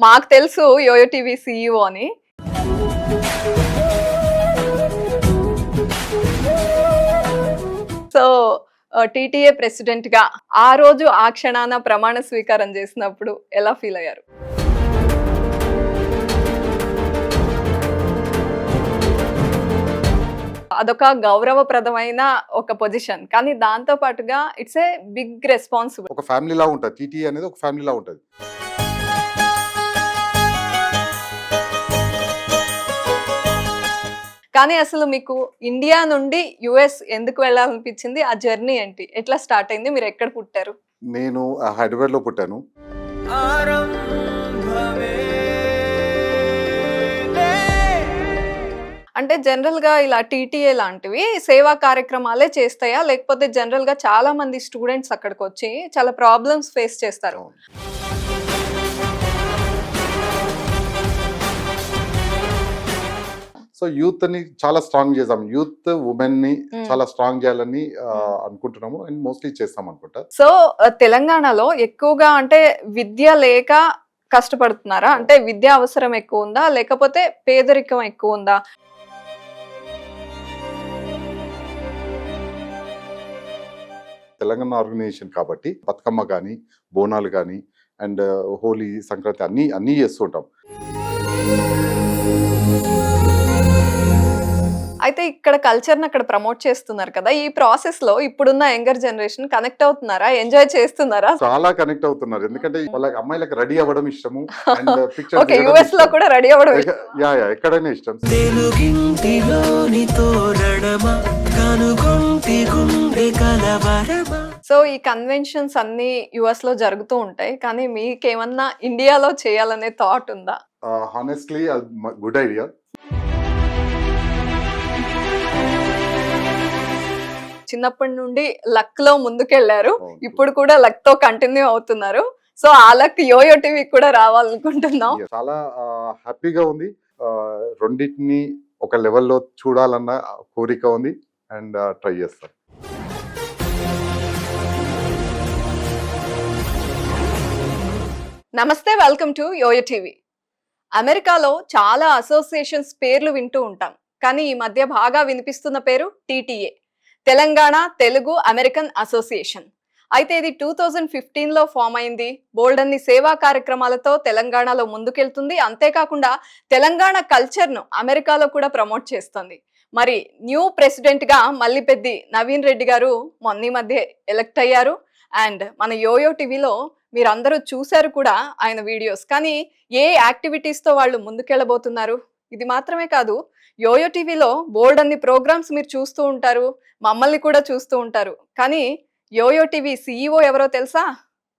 మాకు తెలుసు yo-yo TV CEO అని. సో టీటీఏ ప్రెసిడెంట్‌గా ఆ రోజు ఆ క్షణాన ప్రమాణ స్వీకారం చేసినప్పుడు ఎలా ఫీల్ అయ్యారు? అదొక గౌరవప్రదమైన ఒక పొజిషన్. కానీ దాంతో పాటుగా ఇట్స్ ఏ బిగ్ రెస్పాన్సిబుల్. ఒక ఫ్యామిలీలా ఉంటది. టీటీఈ అనేది ఒక ఫ్యామిలీలా ఉంటది. కానీ అసలు మీకు ఇండియా నుండి యూఎస్ ఎందుకు వెళ్ళాలనిపించింది? ఆ జర్నీ ఏంటి? ఎట్లా స్టార్ట్ అయింది? మీరు ఎక్కడ పుట్టారు? నేను హైదరాబాద్‌లో పుట్టాను. అంటే జనరల్‌గా ఇలా టీటీఏ లాంటివి సేవా కార్యక్రమాలే చేస్తాయా? లేకపోతే జనరల్‌గా చాలా మంది స్టూడెంట్స్ అక్కడికొచ్చి చాలా ప్రాబ్లమ్స్ ఫేస్ చేస్తారు. అవును. సో యూత్‌ని చాలా స్ట్రాంగ్ చేసాం. యూత్, వుమెన్‌ని చాలా స్ట్రాంగ్ చేయాలని అనుకుంటున్నాము. అండ్ మోస్ట్‌లీ చేస్తాం అనుకుంటా. సో తెలంగాణలో ఎక్కువగా అంటే విద్య లేక కష్టపడుతున్నారా? అంటే విద్యా అవసరం ఎక్కువుందా? లేకపోతే పేదరికం ఎక్కువుందా? తెలంగాణ ఆర్గనైజేషన్ కాబట్టి బతుకమ్మ గానీ, బోనాలు గానీ అండ్ హోలీ, సంక్రాంతి అన్నీ చేస్తూ ఉంటాం. అయితే ఇక్కడ కల్చర్‌ని అక్కడ ప్రమోట్ చేస్తున్నారు కదా! ఈ ప్రాసెస్‌లో ఇప్పుడున్న యంగర్ జనరేషన్ కనెక్ట్ అవుతున్నారా? ఎంజాయ్ చేస్తున్నారా? చాలా కనెక్ట్ అవుతున్నారు. ఎందుకంటే వాళ్ళకి అమ్మాయిలకి రెడీ అవ్వడం ఇష్టము. And pictures okay. యూఎస్‌లో కూడా రెడీ అవ్వడం ఇష్టం. ఎక్కడైనా ఇష్టం. తెలుగింటిలోని తోరణమా కనుగొంటి గుండె కలవరమా. సో ఈ కన్వెన్షన్స్ అన్నీ యూఎస్‌లో జరుగుతూ ఉంటాయి. కానీ మీకేమన్నా ఇండియాలో చేయాలనే థాట్ ఉందా? హానెస్ట్‌లీ అది గుడ్ ఐడియా. చిన్నప్పటి నుండి లక్‌లో ముందుకెళ్లారు. అవును. ఇప్పుడు కూడా లక్‌తో కంటిన్యూ అవుతున్నారు. సో ఆ లక్ యోయో టీవీకి కూడా రావాలనుకుంటున్నాం. చాలా హ్యాపీగా ఉంది. రెండిటిని ఒక లెవెల్‌లో చూడాలన్న కోరిక ఉంది. అండ్ ట్రై చేస్తాం. నమస్తే, వెల్కమ్ టు యోయో టీవీ. అమెరికాలో చాలా అసోసియేషన్స్ పేర్లు వింటూ ఉంటాం. కానీ ఈ మధ్య బాగా వినిపిస్తున్న పేరు TTA, Telangana Telugu American association. అయితే ఇది 2015లో ఫామ్ అయింది. బోల్డన్ని సేవా కార్యక్రమాలతో తెలంగాణలో ముందుకెళ్తుంది. అంతేకాకుండా తెలంగాణ కల్చర్ను అమెరికాలో కూడా ప్రమోట్ చేస్తుంది. మరి న్యూ ప్రెసిడెంట్గా మల్లిపెద్ది నవీన్ రెడ్డి గారు మొన్న మధ్య ఎలక్ట్ అయ్యారు. అండ్ మన యోయో టీవీలో మీరందరూ చూశారు కూడా ఆయన వీడియోస్. కానీ ఏ యాక్టివిటీస్తో వాళ్ళు ముందుకెళ్ళబోతున్నారు? ఇది మాత్రమే కాదు, యోయో టీవీలో బోల్డ్ అన్ని ప్రోగ్రామ్స్ మీరు చూస్తూ ఉంటారు, మమ్మల్ని కూడా చూస్తూ ఉంటారు. కానీ యోయో టీవీ సీఈఓ ఎవరో తెలుసా?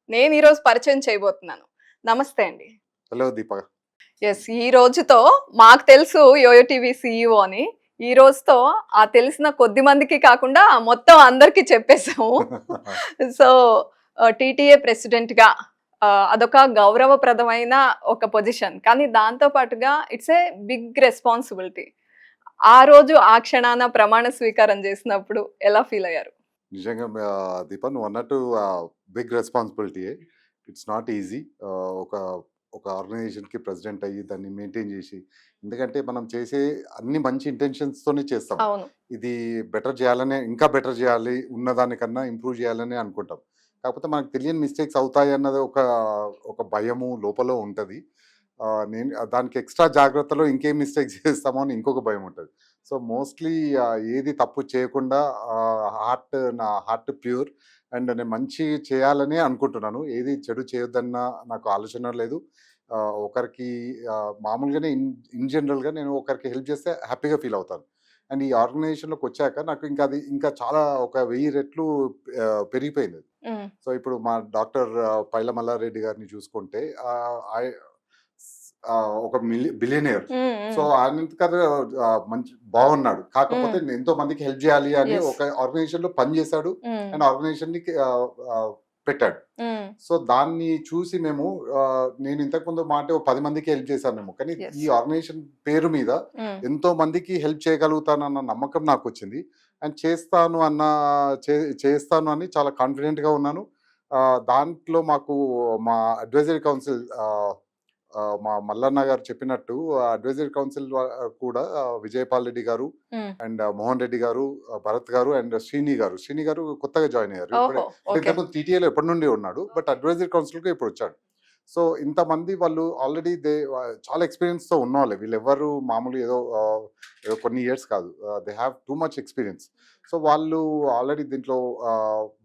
నేను ఈరోజు పరిచయం చేయబోతున్నాను. నమస్తే అండి. హలో దీప. ఎస్, ఈ రోజుతో మాకు తెలుసు యోయో టీవీ సీఈఓ అని. ఈ రోజుతో ఆ తెలిసిన కొద్ది మందికి కాకుండా మొత్తం అందరికీ చెప్పేశాము. సో టీటీఏ ప్రెసిడెంట్‌గా అదొక గౌరవప్రదమైన ఒక పొజిషన్. కానీ దాంతో పాటుగా ఇట్స్ ఏ బిగ్ రెస్పాన్సిబిలిటీ. ఆ రోజు ఆ క్షణాన ప్రమాణ స్వీకారం చేసినప్పుడు ఎలా ఫీల్ అయ్యారు? నిజంగా దీప నువ్వు అన్నట్టు బిగ్ రెస్పాన్సిబిలిటీయే. It's not easy. ఒక ఒక ఆర్గనైజేషన్‌కి ప్రెసిడెంట్ అయ్యి దాన్ని మెయింటైన్ చేసి, ఎందుకంటే మనం చేసే అన్ని మంచి ఇంటెన్షన్స్‌తోనే చేస్తాం. అవును. ఇది బెటర్ చేయాలనే, ఇంకా బెటర్ చేయాలి, ఉన్నదానికన్నా ఇంప్రూవ్ చేయాలని అనుకుంటాం. కాకపోతే మనకు తెలియని మిస్టేక్స్ అవుతాయి అన్నది ఒక భయము లోపల ఉంటది. నేను దానికి ఎక్స్‌ట్రా జాగ్రత్తలో ఇంకేం మిస్టేక్స్ చేస్తామో అని ఇంకొక భయం ఉంటది. సో మోస్ట్‌లీ ఏది తప్పు చేయకుండా నా హార్ట్ ప్యూర్. అండ్ నేను మంచి చేయాలనే అనుకుంటున్నాను. ఏది చెడు చేయొద్దన్న నాకు ఆలోచన లేదు. ఒకరికి మామూలుగానే ఇన్ జనరల్‌గా నేను ఒకరికి హెల్ప్ చేస్తే హ్యాపీగా ఫీల్ అవుతాను. అండ్ ఈ ఆర్గనైజేషన్‌లోకి వచ్చాక నాకు ఇంకా చాలా ఒక 1000 రెట్లు పెరిగిపోయింది. హ్మ్. సో ఇప్పుడు మా డాక్టర్ పైల మల్లారెడ్డి గారిని చూసుకుంటే ఒక బిలియనియర్. హ్మ్. సో హ్మ్. ఆయన మంచి బాగున్నాడు. కాకపోతే ఎంతో మందికి హెల్ప్ చేయాలి అని యెస్. ఒక ఆర్గనైజేషన్‌లో పని చేశాడు. హ్మ్. అండ్ ఆర్గనైజేషన్‌ని పెట్టాడు. హ్మ్. సో దాన్ని చూసి మేము నేను ఇంతకుముందు మాట 10 మందికి హెల్ప్ చేశానేమో. కానీ యెస్. ఈ ఆర్గనైజేషన్ పేరు మీద హ్మ్. ఎంతో మందికి హెల్ప్ చేయగలుగుతానన్న నమ్మకం నాకొచ్చింది. అండ్ చేస్తాను అని చాలా కాన్ఫిడెంట్‌గా ఉన్నాను. దాంట్లో మాకు మా అడ్వైజరీ కౌన్సిల్ మా మల్లన్న గారు చెప్పినట్టు అడ్వైజరీ కౌన్సిల్ కూడా విజయపాల్ రెడ్డి గారు ఉమ్. అండ్ మోహన్ రెడ్డి గారు, భరత్ గారు అండ్ శ్రీని గారు కొత్తగా జాయిన్ అయ్యారు ఇప్పుడే. ఓహో, అంటే ఓకే. ఇంతకుముందు టీటీఏలో ఎప్పటి నుండి ఉన్నాడు, బట్ అడ్వైజరీ కౌన్సిల్కి ఇప్పుడు వచ్చాడు. సో ఇంతమంది వాళ్ళు ఆల్రెడీ చాలా ఎక్స్పీరియన్స్తో ఉన్నవాళ్ళే, వీళ్ళు ఎవరు మామూలు ఏదో కొన్ని ఇయర్స్ కాదు, they have too much experience. So వాళ్ళు ఆల్రెడీ దీంట్లో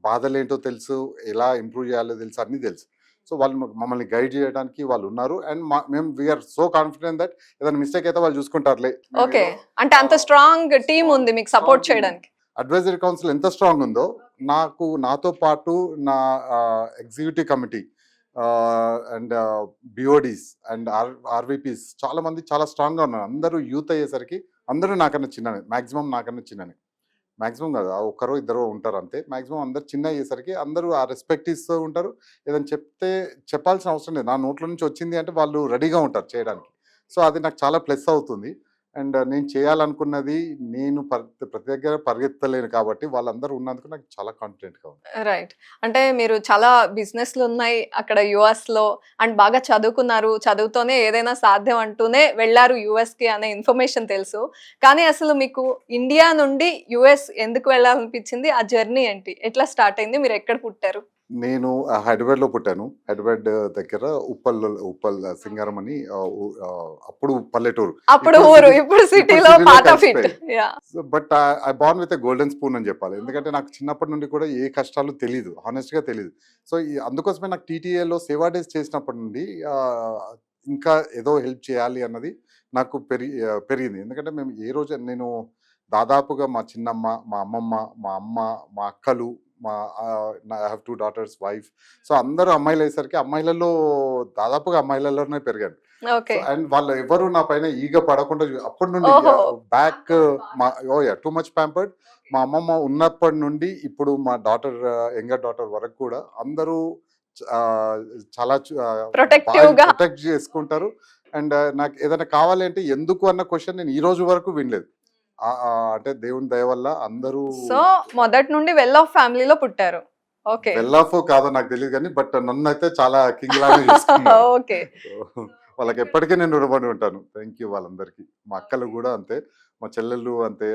బాధలేంటో తెలుసు, ఎలా ఇంప్రూవ్ చేయాలో తెలుసు, అన్నీ తెలుసు. సో వాళ్ళు మమ్మల్ని గైడ్ చేయడానికి వాళ్ళు ఉన్నారు. అండ్ మేము వీఆర్ సో కాన్ఫిడెంట్ దట్ ఏదైనా మిస్టేక్ అయితే వాళ్ళు చూసుకుంటారులే. ఓకే, అంటే అంత స్ట్రాంగ్ టీం ఉంది మీకు సపోర్ట్ చేయడానికి. అడ్వైజరీ కౌన్సిల్ ఎంత స్ట్రాంగ్ ఉందో, నాతో పాటు నా executive committee and బిఓడీస్ and RVPs చాలా మంది చాలా స్ట్రాంగ్గా ఉన్నారు. అందరూ యూత్ అయ్యేసరికి అందరూ నాకన్నా చిన్ననే, మ్యాక్సిమం నాకన్నా చిన్ననే, మ్యాక్సిమం కాదు ఒక్కరో ఇద్దరు ఉంటారు అంతే. మ్యాక్సిమం అందరు చిన్న అయ్యేసరికి అందరూ ఆ రెస్పెక్ట్ ఇస్తూ ఉంటారు. ఏదైనా చెప్పాల్సిన అవసరం లేదు, నా నోట్ల నుంచి వచ్చింది అంటే వాళ్ళు రెడీగా ఉంటారు చేయడానికి. సో అది నాకు చాలా ప్లస్ అవుతుంది. అండ్ నేను చేయాలనుకున్నది నేను ప్రతి దగ్గర పరిగెత్తలేను కాబట్టి వాళ్ళందరూ ఉన్నందుకు నాకు చాలా కాన్ఫిడెంట్గా ఉంది. రైట్. అంటే మీరు చాలా బిజినెస్లు ఉన్నాయి అక్కడ యుఎస్ లో, అండ్ బాగా చదువుకున్నారు, చదువుతోనే ఏదైనా సాధ్యం అంటూనే వెళ్ళారు యుఎస్ కి అనే ఇన్ఫర్మేషన్ తెలుసు. కానీ అసలు మీకు ఇండియా నుండి యుఎస్ ఎందుకు వెళ్ళాలనిపించింది? ఆ జర్నీ ఏంటి, ఎట్లా స్టార్ట్ అయింది, మీరు ఎక్కడ పుట్టారు? నేను హైదరాబాద్లో పుట్టాను. హైదరాబాద్ దగ్గర ఉప్పల్ సింగారం అని అప్పుడు పల్లెటూరు, అప్పుడు ఇప్పుడు ఊరు, city- ఇప్పుడు సిటీలో ఇప్పుడు cityలో పాత ఫిట్. కలిసిపోయి. Yeah. But I born with a golden spoon అని చెప్పాలి. ఎందుకంటే నాకు చిన్నప్పటి నుండి కూడా ఏ కష్టాలు తెలియదు, హానెస్ట్గా తెలియదు. సో అందుకోసమే నాకు టీటీఏలో సేవా డేస్ చేసినప్పటి నుండి ఇంకా ఏదో హెల్ప్ చేయాలి అన్నది నాకు పెరిగింది. ఎందుకంటే మేము ఏ రోజు నేను దాదాపుగా మా చిన్నమ్మ, మా అమ్మమ్మ, మా అమ్మ, మా అక్కలు, I have 2 daughters, wife. So అందరూ అమ్మాయిలు అయ్యేసరికి దాదాపుగా అమ్మాయిలలోనే పెరిగాను. ఓకే. సో అండ్ వాళ్ళు ఎవరు నా పైన ఈగ పడకుండా అప్పటి నుండి ఓహో. Back too much pampered. మా అమ్మమ్మ ఉన్నప్పటి నుండి ఇప్పుడు మా యంగర్ డాటర్ వరకు కూడా అందరూ ఆ, చాలా Protective గా. ప్రొటెక్ట్ చేసుకుంటారు. అండ్ నాకు ఏదైనా కావాలి అంటే ఎందుకు అన్న క్వశ్చన్ నేను ఈ రోజు వరకు వినలేదు. అంటే దేవుని దయ వల్ల అందరూ సో మొదటి నుండి వెల్ ఆఫ్ ఫ్యామిలీలో పుట్టారు. ఓకే. వెల్ ఆఫ్ కాదో నాకు తెలియదు కానీ బట్ నన్ను అయితే చాలా కింగ్ లాగా చూసుకున్నారు. ఓకే. వాళ్ళకి ఎప్పటికీ నేను రుణపడి ఉంటాను. థ్యాంక్ యూ వాళ్ళందరికీ. మా అక్కలు కూడా అంతే, మా చెల్లెళ్ళు అంతే.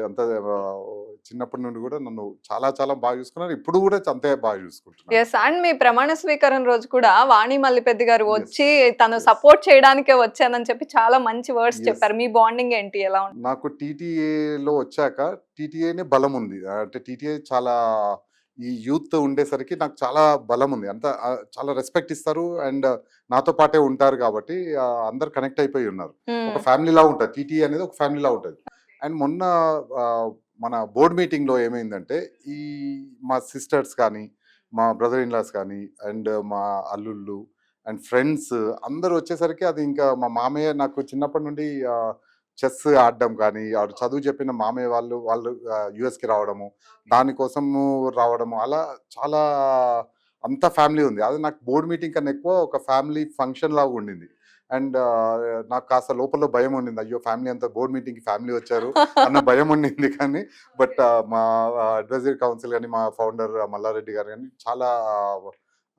చిన్నప్పటి నుండి కూడా నన్ను చాలా చాలా బాగా చూసుకున్నారు, ఇప్పుడు కూడా అంతే బాగా చూసుకుంటున్నారు. ఎస్. అండ్ మీ ప్రమాణ స్వీకారం రోజు కూడా వాణి మల్లిపెద్ది గారు Yes. వచ్చి తను Yes. సపోర్ట్ చేయడానికే వచ్చానని చెప్పి చాలా మంచి వర్డ్స్ Yes. చెప్పారు. మీ బాండింగ్ ఏంటి, ఎలా ఉంటుంది? నాకు టీటీఏలో వచ్చాక టీటీఏనే బలం ఉంది. అంటే టీటీఏ చాలా ఈ యూత్ ఉండేసరికి నాకు చాలా బలం ఉంది. చాలా రెస్పెక్ట్ ఇస్తారు అండ్ నాతో పాటే ఉంటారు కాబట్టి అందరు కనెక్ట్ అయిపోయి ఉన్నారు. ఒక ఫ్యామిలీలా ఉంటుంది, టీటీఏ అనేది ఒక ఫ్యామిలీలా ఉంటుంది. అండ్ మొన్న మన బోర్డ్ మీటింగ్లో ఏమైందంటే మా సిస్టర్స్ కానీ, మా బ్రదర్ ఇన్లాస్ కానీ అండ్ మా అల్లుళ్ళు అండ్ ఫ్రెండ్స్ అందరూ వచ్చేసరికి అది ఇంకా మా మామయ్య నాకు చిన్నప్పటి నుండి చెస్ ఆడడం కానీ, ఆడు చదువు చెప్పిన మామయ్య వాళ్ళు యుఎస్కి రావడము, దానికోసము రావడము, అలా చాలా అంత ఫ్యామిలీ ఉంది. అది నాకు బోర్డ్ మీటింగ్ కన్నా ఎక్కువ ఒక ఫ్యామిలీ ఫంక్షన్ లాగా ఉండింది. అండ్ నాకు కాస్త లోపల భయం ఉండింది, అయ్యో ఫ్యామిలీ అంతా బోర్డ్ మీటింగ్కి ఫ్యామిలీ వచ్చారు అన్న భయం ఉండింది. కానీ బట్ మా అడ్వైజరీ కౌన్సిల్ కానీ, మా ఫౌండర్ మల్లారెడ్డి గారు కానీ చాలా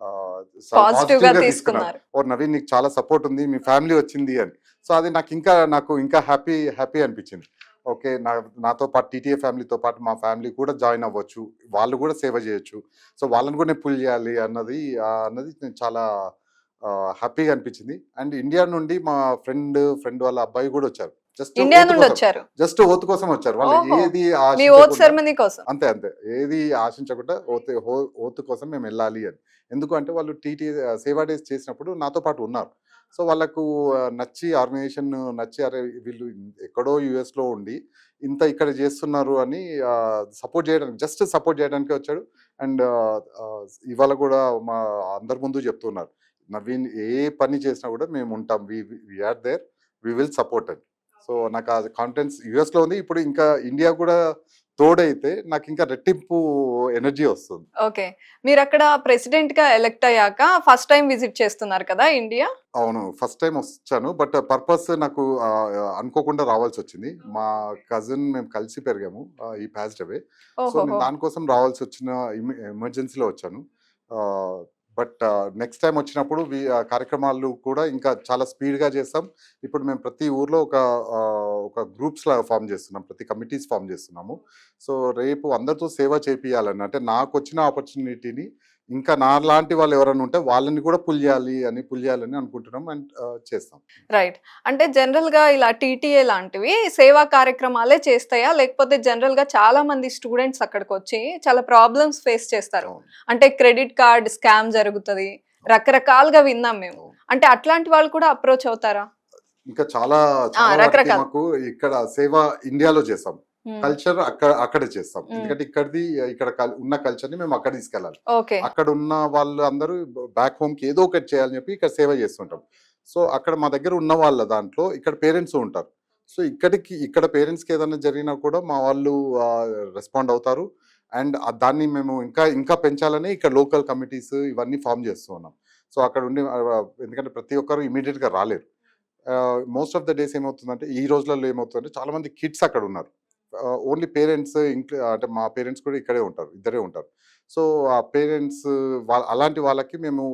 పాజిటివ్ గా పాజిటివ్గా తీసుకున్నారు. తీసుకున్నారు. ఓ నవీన్, నీకు చాలా సపోర్ట్ ఉంది, మీ ఫ్యామిలీ వచ్చింది అని. సో అది నాకు ఇంకా హ్యాపీ అనిపించింది. ఓకే, నాతో పాటు టీటీఏ ఫ్యామిలీతో పాటు మా ఫ్యామిలీ కూడా జాయిన్ అవ్వచ్చు, వాళ్ళు కూడా సేవ చేయొచ్చు, సో వాళ్ళని కూడా నేను పుల్ చేయాలి అన్నది నేను చాలా హ్యాపీగా అనిపించింది. అండ్ ఇండియా నుండి మా ఫ్రెండ్ వాళ్ళ అబ్బాయి కూడా వచ్చారు. ఇండియా నుండి వచ్చారు. జస్ట్ ఓత్ కోసం వచ్చారు. వాళ్ళు ఓహో. ఏది మీ ఓత్ ఆశించకుండా, సెరమనీ కోసం. అంతే ఏది ఆశించకుండా ఓత్ కోసం మేము వెళ్ళాలి అని. ఎందుకు అంటే వాళ్ళు సేవా డేస్ చేసినప్పుడు నాతో పాటు ఉన్నారు. సో వాళ్ళకు నచ్చి, ఆర్గనైజేషన్ నచ్చి, అరే వీళ్ళు ఎక్కడో యుఎస్లో ఉండి ఇంత ఇక్కడ చేస్తున్నారు అని జస్ట్ సపోర్ట్ చేయడానికే వచ్చాడు. అండ్ ఇవాళ కూడా మా అందరి ముందు చెప్తున్నారు, నవీన్ ఏ పని చేసినా కూడా మేము ఉంటాం, we are there, we will support అని. సో నాకు ఆ కాన్ఫిడెన్స్ యుఎస్లో ఉంది. ఇప్పుడు ఇంకా ఇండియా కూడా తోడైతే నాకు ఇంకా రెట్టింపు ఎనర్జీ వస్తుంది. ఓకే. మీరు అక్కడ ప్రెసిడెంట్ గా ఎలక్ట్ అయ్యాక ఫస్ట్ టైం విజిట్ చేస్తున్నారు కదా ఇండియా? అవును, ఫస్ట్ టైం వచ్చాను. బట్ పర్పస్ నాకు అనుకోకుండా రావాల్సి వచ్చింది. మా కజిన్ మేము కలిసి పెరిగాము, ఈ పాస్డ్ అవే. సో నేను దానికోసం రావాల్సి వచ్చిన ఎమర్జెన్సీలో వచ్చాను. బట్ నెక్స్ట్ టైం వచ్చినప్పుడు కార్యక్రమాలు కూడా ఇంకా చాలా స్పీడ్గా చేస్తాం. ఇప్పుడు మేము ప్రతి ఊర్లో ఒక గ్రూప్స్ లాగా ఫామ్ చేస్తున్నాం, ప్రతి కమిటీస్ ఫామ్ చేస్తున్నాము. సో రేపు అందరితో సేవ చేపియాలని, అంటే నాకు వచ్చిన ఆపర్చునిటీని ఇంకా నా లాంటి వాళ్ళు ఎవరైనా ఉంటే వాళ్ళని కూడా పుల్ చేయాలని అనుకుంటున్నాం అండ్ చేస్తాం. రైట్. అంటే జనరల్ గా ఇలా టీటీఏ లాంటివి సేవా కార్యక్రమాలే చేస్తాయా, లేకపోతే జనరల్ గా చాలా మంది స్టూడెంట్స్ అక్కడికి వచ్చి చాలా ప్రాబ్లమ్స్ ఫేస్ చేస్తారు? అవును. అంటే క్రెడిట్ కార్డ్ స్కామ్ జరుగుతుంది, రకరకాలుగా విన్నాం మేము. అవును. అంటే అట్లాంటి వాళ్ళు కూడా అప్రోచ్ అవుతారా? ఇంకా చాలా చాలా వాటికి రకరకాల. మాకు ఇక్కడ సేవ ఇండియాలో చేస్తాం, మ్మ్. కల్చర్ అక్కడే చేస్తాం. ఎందుకంటే ఇక్కడ ఉన్న కల్చర్ని మేము అక్కడ తీసుకెళ్ళాలి. ఓకే. అక్కడ ఉన్న వాళ్ళు అందరూ బ్యాక్ హోమ్కి ఏదో ఒకటి చేయాలని చెప్పి ఇక్కడ సేవ చేస్తుంటాం. సో అక్కడ మా దగ్గర ఉన్న వాళ్ళ దాంట్లో ఇక్కడ పేరెంట్స్ ఉంటారు. సో ఇక్కడ పేరెంట్స్కి ఏదైనా జరిగినా కూడా మా వాళ్ళు రెస్పాండ్ అవుతారు. అండ్ దాన్ని మేము ఇంకా పెంచాలని ఇక్కడ లోకల్ కమిటీస్ ఇవన్నీ ఫామ్ చేస్తూ ఉన్నాం. సో అక్కడ ఉండి ఎందుకంటే ప్రతి ఒక్కరు ఇమీడియట్గా రాలేరు. మోస్ట్ ఆఫ్ ద డేస్ ఏమవుతుందంటే, ఈ రోజులలో ఏమవుతుందంటే చాలా మంది కిడ్స్ అక్కడ ఉన్నారు. ఓన్లీ పేరెంట్స్, అంటే మా పేరెంట్స్ కూడా ఇక్కడే ఉంటారు, ఇద్దరే ఉంటారు. సో ఆ పేరెంట్స్ అలాంటి వాళ్ళకి మేము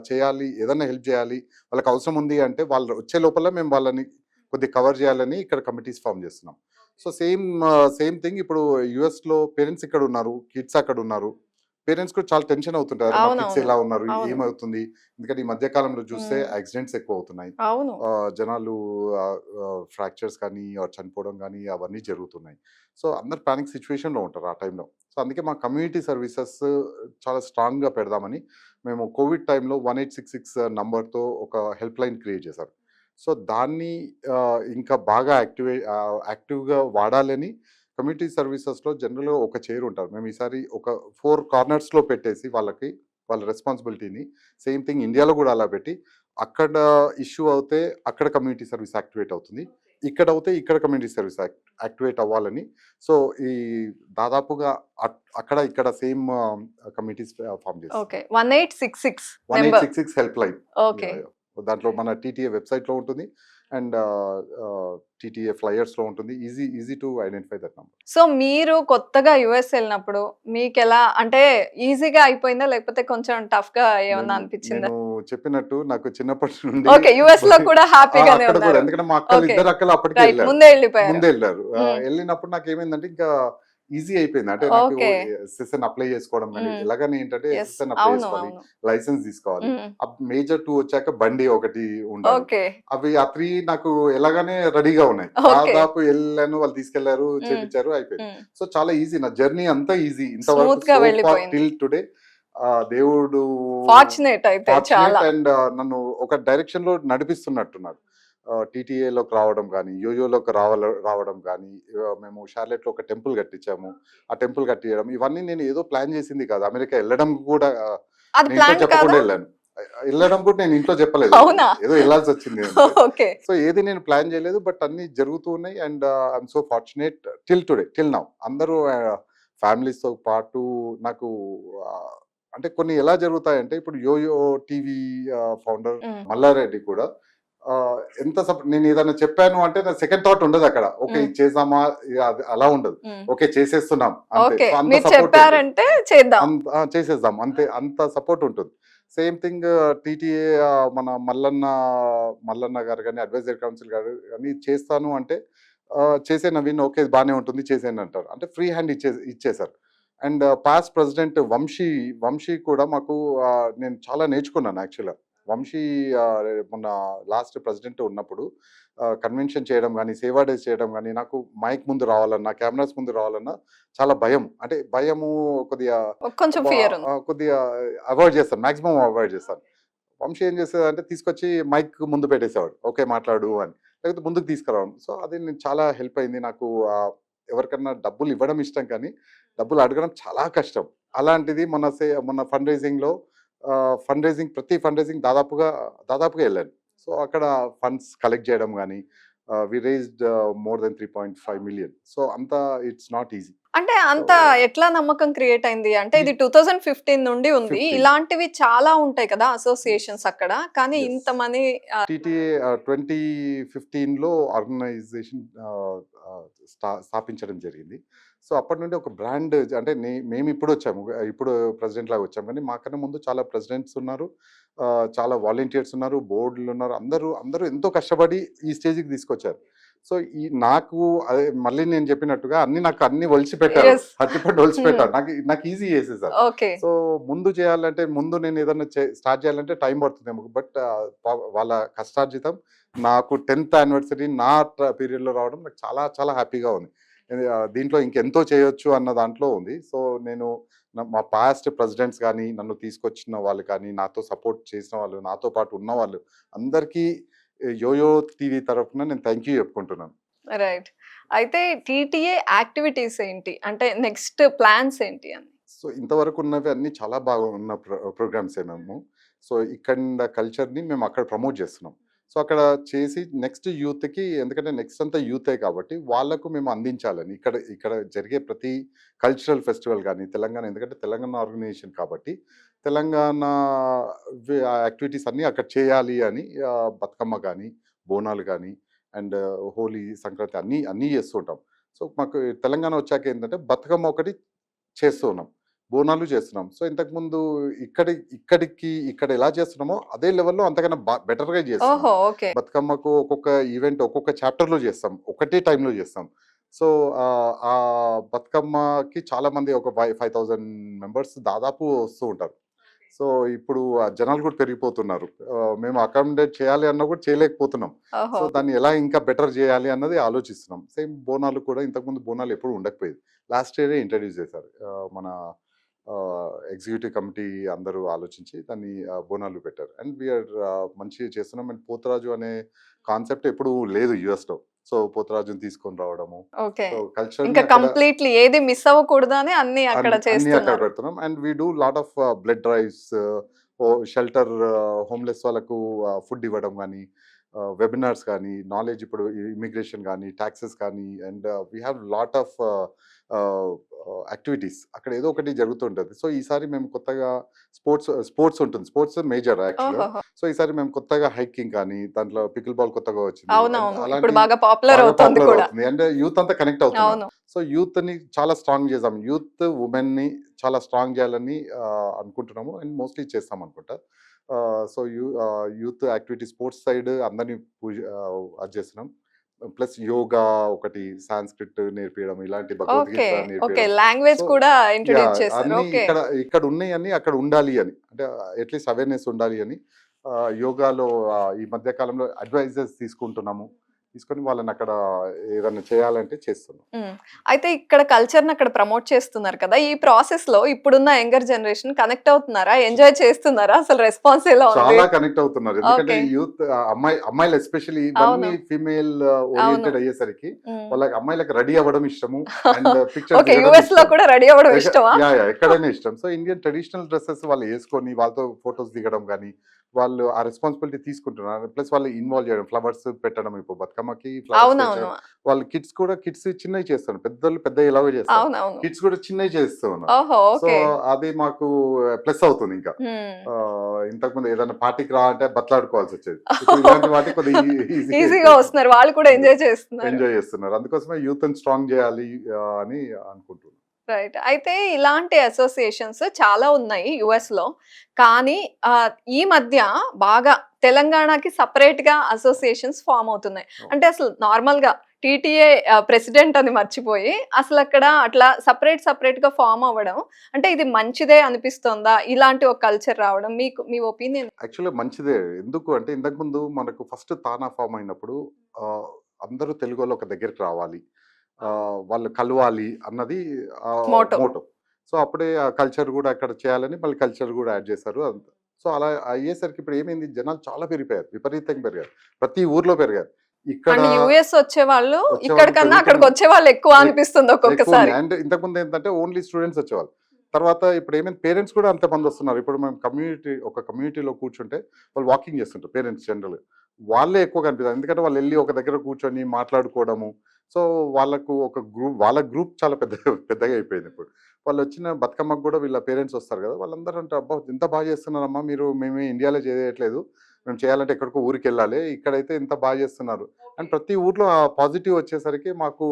చేయాలి, ఏదైనా హెల్ప్ చేయాలి, వాళ్ళకి అవసరం ఉంది అంటే వాళ్ళు వచ్చే లోపల మేము వాళ్ళని కొద్దిగా కవర్ చేయాలని ఇక్కడ కమిటీస్ ఫామ్ చేస్తున్నాం. సో సేమ్ థింగ్ ఇప్పుడు యుఎస్లో పేరెంట్స్ ఇక్కడ ఉన్నారు, కిడ్స్ అక్కడ ఉన్నారు. పేరెంట్స్ కూడా చాలా టెన్షన్ అవుతుంటారు, మా కిడ్స్ అవునవును. ఎలా ఉన్నారు, అవును. ఏమవుతుంది. ఎందుకంటే ఈ మధ్య కాలంలో చూస్తే మ్మ్. యాక్సిడెంట్స్ ఎక్కువ అవుతున్నాయి. అవును. జనాలు ఫ్రాక్చర్స్ కానీ చనిపోవడం కానీ అవన్నీ జరుగుతున్నాయి. సో అందరు పానిక్ సిచ్యువేషన్లో ఉంటారు ఆ టైంలో. సో అందుకే మా కమ్యూనిటీ సర్వీసెస్ చాలా స్ట్రాంగ్గా పెడదామని మేము కోవిడ్ టైంలో 1866 నంబర్తో ఒక హెల్ప్ లైన్ క్రియేట్ చేశారు. సో దాన్ని ఇంకా బాగా యాక్టివ్గా వాడాలని కమ్యూనిటీ సర్వీసెస్లో జనరల్గా ఒక చైర్ ఉంటారు. మేము ఈసారి ఒక 4 కార్నర్స్లో పెట్టేసి వాళ్ళ రెస్పాన్సిబిలిటీని సేమ్ థింగ్ ఇండియాలో కూడా అలా పెట్టి, అక్కడ ఇష్యూ అవుతే అక్కడ కమ్యూనిటీ సర్వీస్ యాక్టివేట్ అవుతుంది, ఇక్కడ కమ్యూనిటీ సర్వీస్ యాక్టివేట్ అవ్వాలని. సో ఈ దాదాపుగా ఇక్కడ సేమ్ కమిటీస్ ఫామ్ చేస్తాం. Okay. 1866 number. 1866 help line. Okay. దాంట్లో మన టీటీఏ వెబ్సైట్లో ఉంటుంది అండ్ టీటీఏ ఫ్లయర్స్లో ఉంటుంది. Easy to identify that number. So మీరు కొత్తగా యుఎస్ వెళ్ళినప్పుడు మీకు ఎలా, అంటే ఈజీగా అయిపోయిందా, లేకపోతే కొంచెం టఫ్ గా ఏమన్నా అనిపించిందా? నేను చెప్పినట్టు నాకు చిన్నప్పటి నుండి ఓకే. యుఎస్ లో కూడా హ్యాపీగానే అక్కడ కూడా, ఉన్నారు. ఎందుకంటే మా అక్కలు ఓకే. ఇద్దరు అక్కలు అప్పటికే రైట్. ముందే వెళ్ళిపోయారు. వెళ్ళారు. వెళ్ళినప్పుడు నాకు ఏమైందంటే ఇంకా ఈజీ అయిపోయింది. అంటే నాకు ఓకే. ఎస్ఎస్ఎన్ అప్లై చేసుకోవడం కానీ మ్మ్. ఎలాగని ఏంటంటే ఎస్. ఎస్ఎస్ఎన్ అప్లై అవును చేసుకోవాలి, అవును. లైసెన్స్ తీసుకోవాలి. మ్మ్. మేజర్ 2 వచ్చాక బండి ఒకటి ఉండాలి. ఓకే. అవి ఆ 3 నాకు ఎలాగానే రెడీగా ఉన్నాయి. ఓకే. దాదాపు వెళ్ళాను, వాళ్ళు తీసుకెళ్లారు, మ్మ్. చేపించారు, అయిపోయింది. మ్మ్. సో చాలా ఈజీ, నా జర్నీ అంతా ఈజీ స్మూత్ గా వెళ్ళిపోయింది. Till today. దేవుడు ఫార్చునేట్ అయితే చాలా. అండ్ నన్ను ఒక డైరెక్షన్ లో నడిపిస్తున్నట్టున్నాడు. టీటీఏలోకి రావడం కానీ, యోయోలోకి రావడం కానీ, మేము షార్లెట్లో ఒక టెంపుల్ కట్టించాము. ఆ టెంపుల్ కట్టియడం ఇవన్నీ నేను ఏదో ప్లాన్ చేసింది కాదు. అమెరికా వెళ్ళడం కూడా అది నేను ఇంట్లో ప్లాన్ చెప్పకుండా కాదా? వెళ్ళాను. వెళ్ళడం కూడా నేను ఇంట్లో చెప్పలేదు, అవునా? ఏదో వెళ్ళాల్సి వచ్చింది అంతే. ఓకే. సో ఏది నేను ప్లాన్ చేయలేదు, బట్ అన్ని జరుగుతూ ఉన్నాయి. And I'm so fortunate till now. అందరూ ఫ్యామిలీస్తో పాటు నాకు అంటే కొన్ని ఎలా జరుగుతాయంటే, ఇప్పుడు యోయో టీవీ ఫౌండర్ మ్మ్. మల్లారెడ్డి కూడా నేను ఏదైనా చెప్పాను అంటే నా సెకండ్ థాట్ ఉండదు అక్కడ. ఓకే మ్మ్. ఇది చేద్దామా, అది అలా ఉండదు. మ్మ్. ఓకే చేసేస్తున్నాం అంతే. ఓకే. సో అంత మీరు సపోర్ట్ చెప్పారంటే చేద్దాం. చేసేద్దాం అంతే, అంత సపోర్ట్ ఉంటుంది. సేమ్ థింగ్ టీటీఏ మన మల్లన్న గారు కానీ, అడ్వైజరీ కౌన్సిల్ గారు కానీ చేస్తాను అంటే చేసే నవీన్ ఓకే బాగానే ఉంటుంది చేసేయండి అంటారు. అంటే ఫ్రీ హ్యాండ్ ఇచ్చేసారు. అండ్ పాస్ట్ ప్రెసిడెంట్ వంశీ కూడా మాకు నేను చాలా నేర్చుకున్నాను యాక్చువల్గా. వంశీ మొన్న లాస్ట్ ప్రెసిడెంట్ ఉన్నప్పుడు కన్వెన్షన్ చేయడం కానీ, సేవా డేస్ చేయడం కానీ, నాకు మైక్ ముందు రావాలన్నా, కెమెరాస్ ముందు రావాలన్నా చాలా భయం. అంటే భయము కొద్దిగా కొంచెం ఫియర్ ఉంది. కొద్దిగా అవాయిడ్ చేస్తాను, మాక్సిమం అవాయిడ్ చేస్తాను. వంశీ ఏం చేసేదంటే తీసుకొచ్చి మైక్ ముందు పెట్టేసేవాడు, ఓకే మాట్లాడు అని, లేకపోతే ముందుకు తీసుకురావడం. సో అది నేను చాలా హెల్ప్ అయింది నాకు. ఎవరికన్నా డబ్బులు ఇవ్వడం ఇష్టం కానీ డబ్బులు అడగడం చాలా కష్టం. అలాంటిది మొన్న ప్రతి ఫండ్ రైజింగ్ దాదాపుగా వెళ్ళాను. సో అక్కడ ఫండ్స్ కలెక్ట్ చేయడం కానీ, we raised more than 3.5 million. So అంతా ఇట్స్ నాట్ ఈజీ. అంటే అంత ఎట్లా నమ్మకం క్రియేట్ అయింది అంటే, ఇది 2015 నుండి ఉంది. 15. ఇలాంటివి చాలా ఉంటాయి కదా అసోసియేషన్స్ అక్కడ, కానీ Yes. ఇంతమంది టీటీఏ 2015లో ఆర్గనైజేషన్ స్థాపించడం జరిగింది. సో అప్పటి నుండి ఒక బ్రాండ్ అంటే మేము ఇప్పుడు వచ్చాము, ఇప్పుడు ప్రెసిడెంట్ లాగా వచ్చాము, కానీ మాకన్నా ముందు చాలా ప్రెసిడెంట్స్ ఉన్నారు, చాలా వాలంటీర్స్ ఉన్నారు, బోర్డులు ఉన్నారు, అందరూ అందరూ ఎంతో కష్టపడి ఈ స్టేజ్కి తీసుకొచ్చారు. సో ఈ నాకు అదే మళ్ళీ నేను చెప్పినట్టుగా నాకు అన్ని ఒలిచి పెట్టారు, Yes. హత్తిపట్టు ఒలిచి పెట్టారు, నాకు ఈజీ చేసేసారు. ఓకే. సో ముందు నేను ఏదైనా స్టార్ట్ చేయాలంటే టైం పడుతుందేమో, బట్ వాళ్ళ కష్టార్జితం నాకు 10th యానివర్సరీ నా పీరియడ్లో రావడం నాకు చాలా చాలా హ్యాపీగా ఉంది. దీంట్లో ఇంకెంతో చేయొచ్చు అన్న దాంట్లో ఉంది. సో నేను మా పాస్ట్ ప్రెసిడెంట్స్ కానీ, నన్ను తీసుకొచ్చిన వాళ్ళు కానీ, నాతో సపోర్ట్ చేసిన వాళ్ళు, నాతో పాటు ఉన్న వాళ్ళు అందరికీ యోయో టీవీ తరఫున నేను థ్యాంక్ యూ చెప్పుకుంటున్నాను. రైట్. అయితే టీటీఏ యాక్టివిటీస్ ఏంటి, అంటే నెక్స్ట్ ప్లాన్స్ ఏంటి అని? సో ఇంతవరకు ఉన్నవి అన్ని చాలా బాగా ఉన్న ప్రోగ్రామ్సే మేము. సో ఇక్కడ కల్చర్ని మేము అక్కడ ప్రమోట్ చేస్తున్నాం. సో అక్కడ చేసి నెక్స్ట్ యూత్కి, ఎందుకంటే నెక్స్ట్ అంతా యూతే కాబట్టి వాళ్ళకు మేము అందించాలని ఇక్కడ జరిగే ప్రతి కల్చరల్ ఫెస్టివల్ కానీ తెలంగాణ, ఎందుకంటే తెలంగాణ ఆర్గనైజేషన్ కాబట్టి తెలంగాణ యాక్టివిటీస్ అన్నీ అక్కడ చేయాలి అని బతుకమ్మ కానీ, బోనాలు కానీ, అండ్ హోలీ, సంక్రాంతి అన్నీ చేస్తూ ఉంటాం. సో మాకు తెలంగాణ వచ్చాక ఏంటంటే బతుకమ్మ ఒకటి చేస్తూ ఉన్నాం, బోనాలు చేస్తున్నాం. సో ఇంతకుముందు ఇక్కడ ఎలా చేస్తున్నామో అదే లెవెల్లో అంతకన్నా బెటర్గా చేస్తున్నాం. ఓహో, ఓకే. బతుకమ్మకు ఒక్కొక్క ఈవెంట్ ఒక్కొక్క చాప్టర్లో చేస్తాం, ఒకటే టైంలో చేస్తాం. సో ఆ బతుకమ్మకి చాలా మంది ఒక 5,000 మెంబర్స్ దాదాపు వస్తూ ఉంటారు. సో ఇప్పుడు ఆ జనాలు కూడా పెరిగిపోతున్నారు. మేము అకామిడేట్ చేయాలి అన్నా కూడా చేయలేకపోతున్నాం. ఓహో. సో దాన్ని ఎలా ఇంకా బెటర్ చేయాలి అన్నది ఆలోచిస్తున్నాం. సేమ్ బోనాలు కూడా ఇంతకుముందు బోనాలు ఎప్పుడు ఉండకపోయేది, లాస్ట్ ఇయరే ఇంట్రడ్యూస్ చేశారు. మన ఎగ్జిక్యూటివ్ కమిటీ అందరూ ఆలోచించి దాన్ని బోనాలు పెట్టారు. అండ్ వీఆర్ మంచిగా చేస్తున్నాం. అండ్ పోతరాజు అనే కాన్సెప్ట్ ఎప్పుడు లేదు యుఎస్లో. సో పోతరాజుని తీసుకొని రావడము, ఓకే. సో కల్చర్ ఇంకా కంప్లీట్లీ ఏది మిస్ అవ్వకూడదు అని అన్ని అక్కడ అన్ని అక్కడ చేస్తున్నారు. పెడుతున్నాం. And we do lot of blood drives, shelter, homeless వాళ్ళకు ఫుడ్ ఇవ్వడం కానీ, వెబినార్స్ కానీ, నాలెడ్జ్, ఇప్పుడు ఇమిగ్రేషన్ కానీ, ట్యాక్సెస్ కానీ, and we have lot of activities అక్కడ ఏదో ఒకటి జరుగుతుంటుంది. సో ఈసారి మేము కొత్తగా స్పోర్ట్స్ ఉంటుంది, స్పోర్ట్స్ మేజర్ యాక్చువల్గా. ఓహో. సో ఈసారి మేము కొత్తగా హైకింగ్ కానీ, దాంట్లో పికిల్ బాల్ కొత్తగా వచ్చింది, అవునవును, ఇప్పుడు అలాంటి బాగా పాపులర్ అవుతుంది కూడా. అండ్ యూత్ అంతా కనెక్ట్ అవుతుంది. అవును. సో యూత్ ని చాలా స్ట్రాంగ్ చేద్దాం, యూత్ ఉమెన్ ని చాలా స్ట్రాంగ్ చేయాలని అనుకుంటున్నాము. అండ్ మోస్ట్లీ చేస్తాం అనుకుంటా. So youth activity sports side అందరినీ అది చేస్తున్నాం. ప్లస్ యోగా ఒకటి, సాంస్క్రిట్ నేర్పించడం, ఇలాంటి ఓకే, భగవద్గీత ఓకే. నేర్పించడం. లాంగ్వేజ్ సో కూడా యా ఇంట్రడ్యూస్ చేశారు. అన్ని ఓకే. ఇక్కడ ఉన్నాయని అక్కడ ఉండాలి అని, అంటే అట్లీస్ట్ అవేర్నెస్ ఉండాలి అని యోగాలో ఈ మధ్య కాలంలో అడ్వైజర్స్ తీసుకొని వాళ్ళని అక్కడ ఏదైనా చేయాలంటే చేస్తున్నాం. అయితే ఇక్కడ కల్చర్ ని అక్కడ ప్రమోట్ చేస్తున్నారు కదా, ఈ ప్రాసెస్ లో ఇప్పుడున్న యంగర్ జనరేషన్ కనెక్ట్ అవుతున్నారా, ఎంజాయ్ చేస్తున్నారా, అసలు రెస్పాన్స్ ఎలా ఉంది? చాలా కనెక్ట్ అవుతున్నారు, ఎందుకంటే ఓకే. యూత్ అమ్మాయిలు ఎస్పెషల్లీ అవును, ఇవన్నీ ఫీమేల్ అవును. ఓరియంటెడ్ అయ్యేసరికి ఉమ్. వాళ్ళకి అమ్మాయిలకు రెడీ అవ్వడం ఇష్టము, అండ్ పిక్చర్స్ ఓకే, దిగడం యుఎస్ లో ఇష్టం. కూడా రెడీ అవ్వడం ఇష్టమా? ఎక్కడైనా ఇష్టం. సో ఇండియన్ ట్రెడిషనల్ డ్రెస్సెస్ వాళ్ళు వేసుకొని వాళ్ళతో ఫొటోస్ దిగడం కానీ, వాళ్ళు ఆ రెస్పాన్సిబిలిటీ తీసుకుంటున్నారు. ప్లస్ వాళ్ళు ఇన్వాల్వ్ చేయడం, ఫ్లవర్స్ పెట్టడం, ఇప్పుడు బతుకమ్మకి ఫ్లవర్స్ అవునవును, పెట్టడం, వాళ్ళు కిడ్స్ చిన్నవి చేస్తారు, పెద్ద ఎలాగో చేస్తారు, అవునవును. కిడ్స్ కూడా చిన్నవి చేస్తూ ఉన్నారు. ఓహో, సో ఓకే. అది మాకు ప్లస్ అవుతుంది. ఇంకా ఇంతకుముందు ఏదైనా పార్టీకి రా అంటే బతలాడుకోవాల్సి వచ్చేది, ఇప్పుడు ఇలాంటి వాటికి కొద్దిగా ఈజీగా వస్తున్నారు, వాళ్ళు కూడా ఎంజాయ్ చేస్తున్నారు. ఎంజాయ్ చేస్తున్నారు. అందుకోసమే యూత్ స్ట్రాంగ్ చేయాలి అని అనుకుంటున్నాను. రైట్. అయితే ఇలాంటి అసోసియేషన్స్ చాలా ఉన్నాయి యుఎస్ లో, కానీ ఈ మధ్య బాగా తెలంగాణకి సపరేట్ గా అసోసియేషన్స్ ఫామ్ అవుతున్నాయి. అంటే అసలు నార్మల్ గా టీటీఏ ప్రెసిడెంట్ అని మర్చిపోయి అసలు అక్కడ అట్లా సపరేట్ గా ఫామ్ అవ్వడం, అంటే ఇది మంచిదే అనిపిస్తుందా, ఇలాంటి ఒక కల్చర్ రావడం? మీ ఒపీనియన్? యాక్చువల్గా మంచిదే. ఎందుకు అంటే ఇంతకుముందు మనకు ఫస్ట్ తానా ఫామ్ అయినప్పుడు అందరూ తెలుగు వాళ్ళు ఒక దగ్గరికి రావాలి, వాళ్ళు కలవాలి అన్నది మోటో. మోటో. సో అప్పుడే ఆ కల్చర్ కూడా అక్కడ చేయాలని మళ్ళీ కల్చర్ కూడా యాడ్ చేశారు. సో అలా అయ్యేసరికి ఇప్పుడు ఏమైంది, జనాలు చాలా పెరిగిపోయారు, విపరీతంగా పెరిగారు, ప్రతి ఊర్లో పెరిగారు. ఇక్కడ అండ్ యుఎస్ వచ్చే వాళ్ళు వచ్చేవాళ్ళు ఇక్కడ కన్నా అక్కడికి వచ్చే వాళ్ళు ఎక్కువ అనిపిస్తుంది ఎక్కువ ఒక్కొక్కసారి. అండ్ ఇంతకుముందు ఏంటంటే ఓన్లీ స్టూడెంట్స్ వచ్చేవాళ్ళు. తర్వాత ఇప్పుడు ఏమైంది, పేరెంట్స్ కూడా అంతమంది వస్తున్నారు. ఇప్పుడు మేము ఒక కమ్యూనిటీలో కూర్చుంటే వాళ్ళు వాకింగ్ చేస్తుంటారు, పేరెంట్స్ జనరల్ వాళ్ళే ఎక్కువ కనిపిస్తారు, ఎందుకంటే వాళ్ళు వెళ్ళి ఒక దగ్గర కూర్చొని మాట్లాడుకోవడము. సో వాళ్ళ గ్రూప్ చాలా పెద్దగా అయిపోయింది. ఇప్పుడు వాళ్ళు వచ్చిన బతుకమ్మకు కూడా వీళ్ళ పేరెంట్స్ వస్తారు కదా, వాళ్ళందరూ అంటే అబ్బా ఇంత బాగా చేస్తున్నారమ్మా మీరు, మేమే ఇండియాలో చేయట్లేదు, మేము చేయాలంటే ఎక్కడికో ఊరికి వెళ్ళాలి, ఇక్కడైతే ఇంత బాగా చేస్తున్నారు. అండ్ ప్రతి ఊర్లో ఆ పాజిటివ్ వచ్చేసరికి మాకు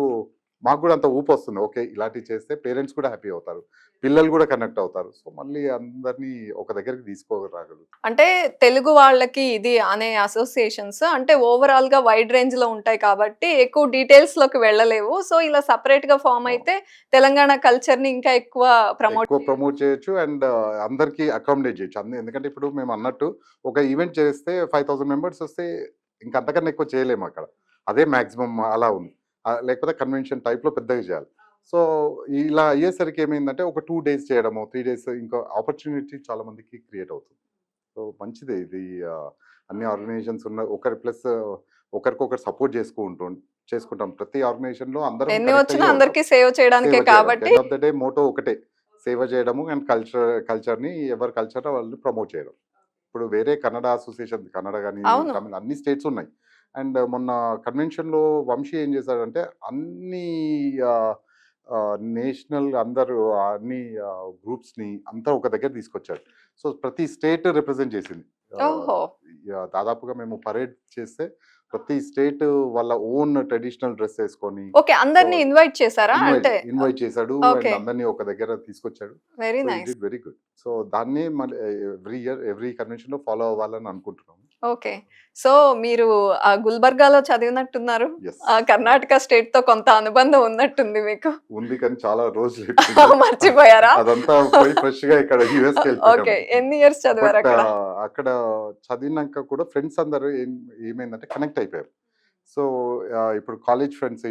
కూడా అంత ఊపు వస్తుంది. ఓకే, ఇలాంటివి చేస్తే పేరెంట్స్ కూడా హ్యాపీ అవుతారు, పిల్లలు కూడా కనెక్ట్ అవుతారు. సో మళ్ళీ అందరినీ ఒక దగ్గరికి తీసుకోరాగలుగుతాం. అంటే తెలుగు వాళ్ళకి ఇది అనే అసోసియేషన్స్ అంటే ఓవరాల్ గా వైడ్ రేంజ్ లో ఉంటాయి కాబట్టి ఎక్కువ డీటెయిల్స్ లోకి వెళ్ళలేవు. సో ఇలా సెపరేట్ గా ఫామ్ అయితే తెలంగాణ కల్చర్ ని ఇంకా ఎక్కువ ప్రమోట్ ఎక్కువ ప్రమోట్ చేయొచ్చు అండ్ అందరికీ అకామిడేట్ చేయొచ్చు. ఎందుకంటే ఇప్పుడు మేము అన్నట్టు ఒక ఈవెంట్ చేస్తే 5000 మెంబర్స్ వస్తే ఇంకా అంతకన్నా ఎక్కువ చేయలేము అక్కడ. అదే మాక్సిమం అలా ఉంది. లేకపోతే కన్వెన్షన్ టైప్‌లో పెద్దగా చేయాలి. సో ఇలా అయ్యేసరికి ఏమైందంటే ఒక 2 డేస్ చేయడము, 3 డేస్ ఇంకో ఆపర్చునిటీ చాలా మందికి క్రియేట్ అవుతుంది. సో మంచిదే ఇది. అన్ని ఆర్గనైజేషన్స్ ఒకరి ప్లస్ ఒకరికొకరు సపోర్ట్ చేసుకుంటాం. ప్రతి ఆర్గనైజేషన్‌లో అందరం ఎన్ని కనెక్ట్ వచ్చినా అయ్యే ఉంటాం. అందరికి సేవ్ చేయడానికే సేవ చేయడానికి. కాబట్టి end of the day motto ఒకటే. సేవ చేయడము అండ్ కల్చర్‌ని ఎవరి కల్చర్ వాళ్ళు ప్రమోట్ చేయడం. ఇప్పుడు వేరే కన్నడ అసోసియేషన్, కన్నడ గాని, అవును. తమిళ్ అన్ని స్టేట్స్ ఉన్నాయి. అండ్ మొన్న కన్వెన్షన్‌లో వంశీ ఏం చేశాడంటే అన్ని ఆహ్, ఆహ్, నేషనల్ అందరూ అన్ని గ్రూప్స్‌ని అంతా ఒక దగ్గర తీసుకొచ్చాడు. సో ప్రతి స్టేట్ రిప్రజెంట్ చేసింది. ఓహో! దాదాపుగా మేము పరేడ్ చేస్తే ప్రతి స్టేట్ వాళ్ళ ఓన్ ట్రెడిషనల్ డ్రెస్ ఏసుకొని ఓకే. అందరిని సో ఇన్వైట్ చేసారా? అంటే ఇన్వైట్ చేశాడు ఓకే. అండ్ అందరిని ఒక దగ్గర తీసుకొచ్చాడు. Very so he nice. Did very good. So దాన్ని మళ్ళీ ఎవ్రీ కన్వెన్షన్‌లో ఫాలో అవ్వాలని అనుకుంటున్నాము. ఓకే. సో మీరు గుల్బర్గాలో చదివినట్టున్నారు. యెస్. కర్ణాటక స్టేట్‌తో కొంత అనుబంధం ఉన్నట్టుంది మీకు. ఉంది కానీ చాలా రోజులైపోయింది. మర్చిపోయారా? అదంతా పోయి ఫ్రెష్‌గా ఇక్కడ యూఎస్‌కి ఓకే. వెళ్ళిపోయాము. ఎన్ని ఇయర్స్ చదివారు బట్ అక్కడ? అక్కడ చదివినాక కూడా ఫ్రెండ్స్ అందరూ ఏమైందంటే కనెక్ట్ అయిపోయారు. సో ఇప్పుడు కాలేజ్ ఫ్రెండ్స్,